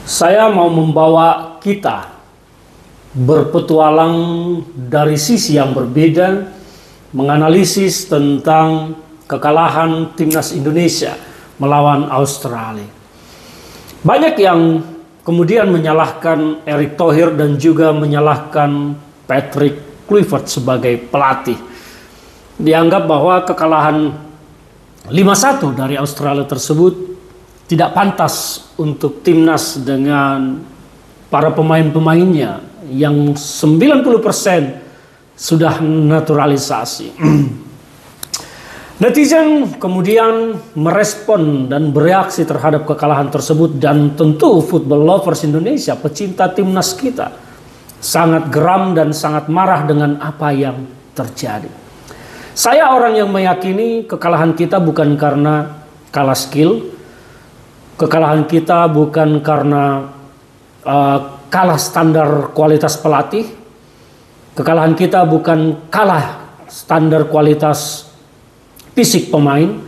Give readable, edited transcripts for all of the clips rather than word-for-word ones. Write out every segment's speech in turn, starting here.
Saya mau membawa kita berpetualang dari sisi yang berbeda, menganalisis tentang kekalahan timnas Indonesia melawan Australia. Banyak yang kemudian menyalahkan Erick Thohir dan juga menyalahkan Patrick Kluivert sebagai pelatih. Dianggap bahwa kekalahan 5-1 dari Australia tersebut tidak pantas untuk timnas dengan para pemain-pemainnya yang 90% sudah naturalisasi. Netizen kemudian merespon dan bereaksi terhadap kekalahan tersebut, dan tentu football lovers Indonesia, pecinta timnas kita, sangat geram dan sangat marah dengan apa yang terjadi. Saya orang yang meyakini kekalahan kita bukan karena kalah skill, kekalahan kita bukan karena kalah standar kualitas pelatih, kekalahan kita bukan kalah standar kualitas fisik pemain,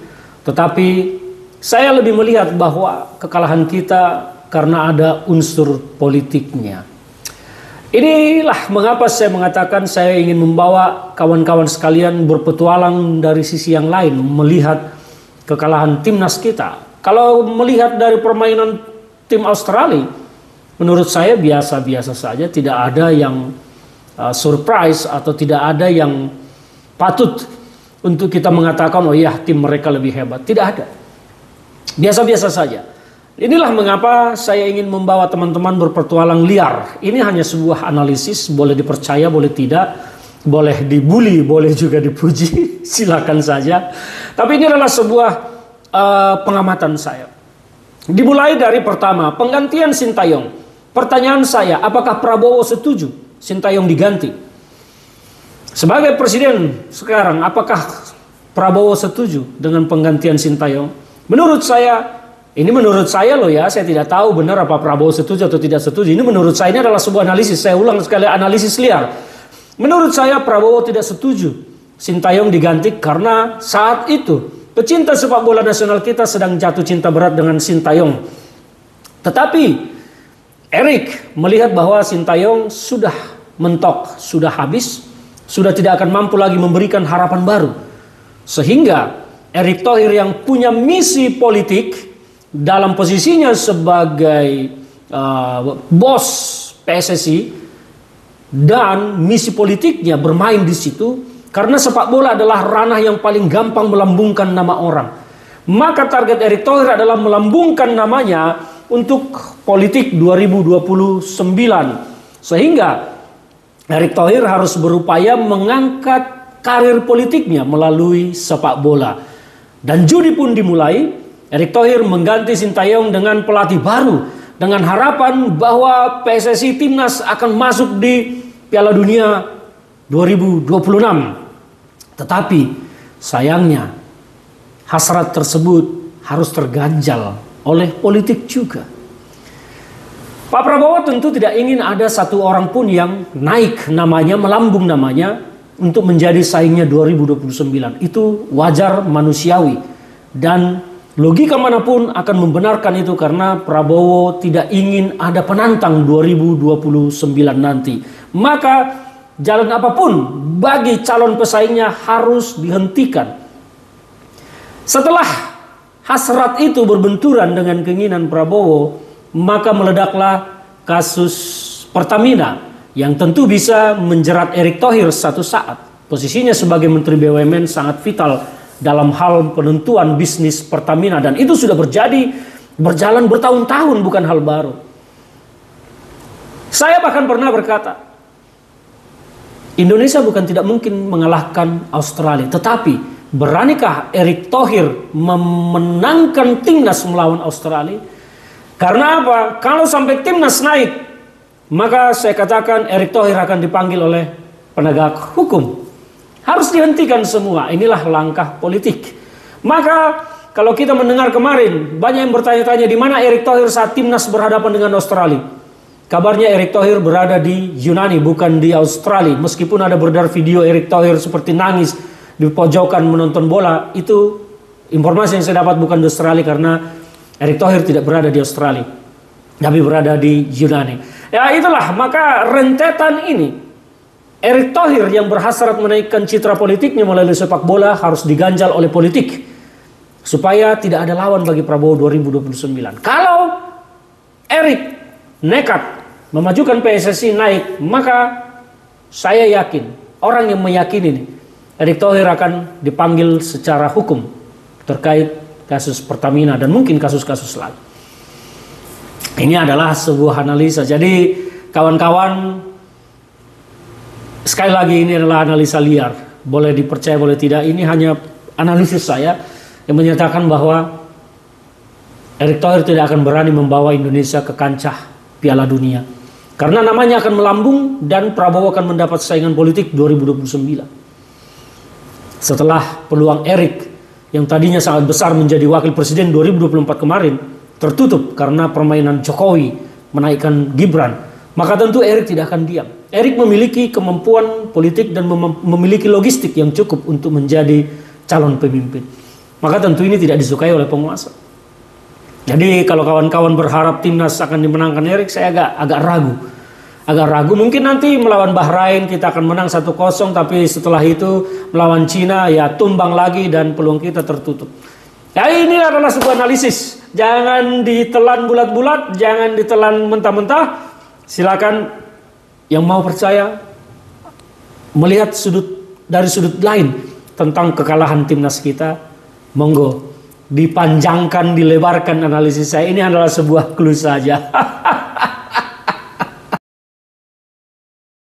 tetapi saya lebih melihat bahwa kekalahan kita karena ada unsur politiknya. Inilah mengapa saya mengatakan saya ingin membawa kawan-kawan sekalian berpetualang dari sisi yang lain, melihat kekalahan timnas kita. Kalau melihat dari permainan tim Australia, menurut saya biasa-biasa saja, tidak ada yang surprise atau tidak ada yang patut untuk kita mengatakan oh ya tim mereka lebih hebat. Tidak ada. Biasa-biasa saja. Inilah mengapa saya ingin membawa teman-teman berpetualang liar. Ini hanya sebuah analisis, boleh dipercaya, boleh tidak, boleh dibully, boleh juga dipuji, silakan saja. Tapi ini adalah sebuah pengamatan saya. Dimulai dari pertama, penggantian Sintayong. Pertanyaan saya, apakah Prabowo setuju Sintayong diganti? Sebagai presiden sekarang, apakah Prabowo setuju dengan penggantian Sintayong? Menurut saya, ini menurut saya loh ya, saya tidak tahu benar apa Prabowo setuju atau tidak setuju. Ini menurut saya, ini adalah sebuah analisis. Saya ulang sekali, analisis liar. Menurut saya Prabowo tidak setuju Sintayong diganti karena saat itu pecinta sepak bola nasional kita sedang jatuh cinta berat dengan Sintayong. Tetapi Erick melihat bahwa Sintayong sudah mentok, sudah habis, sudah tidak akan mampu lagi memberikan harapan baru. Sehingga Erick Thohir yang punya misi politik dalam posisinya sebagai bos PSSI dan misi politiknya bermain di situ, karena sepak bola adalah ranah yang paling gampang melambungkan nama orang. Maka target Erick Thohir adalah melambungkan namanya untuk politik 2029. Sehingga Erick Thohir harus berupaya mengangkat karir politiknya melalui sepak bola. Dan judi pun dimulai. Erick Thohir mengganti Sintayong dengan pelatih baru, dengan harapan bahwa PSSI Timnas akan masuk di Piala Dunia 2026. Tetapi sayangnya hasrat tersebut harus terganjal oleh politik juga. Pak Prabowo tentu tidak ingin ada satu orang pun yang naik namanya, melambung namanya untuk menjadi saingnya 2029. Itu wajar, manusiawi, dan logika manapun akan membenarkan itu, karena Prabowo tidak ingin ada penantang 2029 nanti. Maka jalan apapun bagi calon pesaingnya harus dihentikan. Setelah hasrat itu berbenturan dengan keinginan Prabowo, maka meledaklah kasus Pertamina yang tentu bisa menjerat Erick Thohir satu saat. Posisinya sebagai Menteri BUMN sangat vital dalam hal penentuan bisnis Pertamina, dan itu sudah berjalan bertahun-tahun, bukan hal baru. Saya bahkan pernah berkata, Indonesia bukan tidak mungkin mengalahkan Australia, tetapi beranikah Erick Thohir memenangkan timnas melawan Australia? Karena apa? Kalau sampai timnas naik, maka saya katakan Erick Thohir akan dipanggil oleh penegak hukum. Harus dihentikan semua. Inilah langkah politik. Maka kalau kita mendengar kemarin, banyak yang bertanya-tanya di mana Erick Thohir saat timnas berhadapan dengan Australia. Kabarnya Erick Thohir berada di Yunani, bukan di Australia. Meskipun ada beredar video Erick Thohir seperti nangis di pojokan menonton bola, itu informasi yang saya dapat bukan di Australia, karena Erick Thohir tidak berada di Australia. tapi berada di Yunani. Ya itulah, maka rentetan ini Erick Thohir yang berhasrat menaikkan citra politiknya melalui sepak bola harus diganjal oleh politik supaya tidak ada lawan bagi Prabowo 2029. Kalau Erick nekat memajukan PSSI naik, maka saya yakin, orang yang meyakini ini, Erick Thohir akan dipanggil secara hukum terkait kasus Pertamina dan mungkin kasus-kasus lain. Ini adalah sebuah analisa. Jadi kawan-kawan, sekali lagi ini adalah analisa liar. Boleh dipercaya, boleh tidak. Ini hanya analisis saya yang menyatakan bahwa Erick Thohir tidak akan berani membawa Indonesia ke kancah Piala Dunia. Karena namanya akan melambung dan Prabowo akan mendapat saingan politik 2029. Setelah peluang Erick yang tadinya sangat besar menjadi wakil presiden 2024 kemarin tertutup karena permainan Jokowi menaikkan Gibran, maka tentu Erick tidak akan diam. Erick memiliki kemampuan politik dan memiliki logistik yang cukup untuk menjadi calon pemimpin. Maka tentu ini tidak disukai oleh penguasa. Jadi kalau kawan-kawan berharap timnas akan dimenangkan Erick, saya agak ragu. Agak ragu, mungkin nanti melawan Bahrain kita akan menang 1-0, tapi setelah itu melawan Cina ya tumbang lagi dan peluang kita tertutup. Ya ini adalah sebuah analisis. Jangan ditelan bulat-bulat, jangan ditelan mentah-mentah. Silakan yang mau percaya melihat dari sudut lain tentang kekalahan timnas kita, monggo dipanjangkan, dilebarkan analisis saya. Ini adalah sebuah clue saja.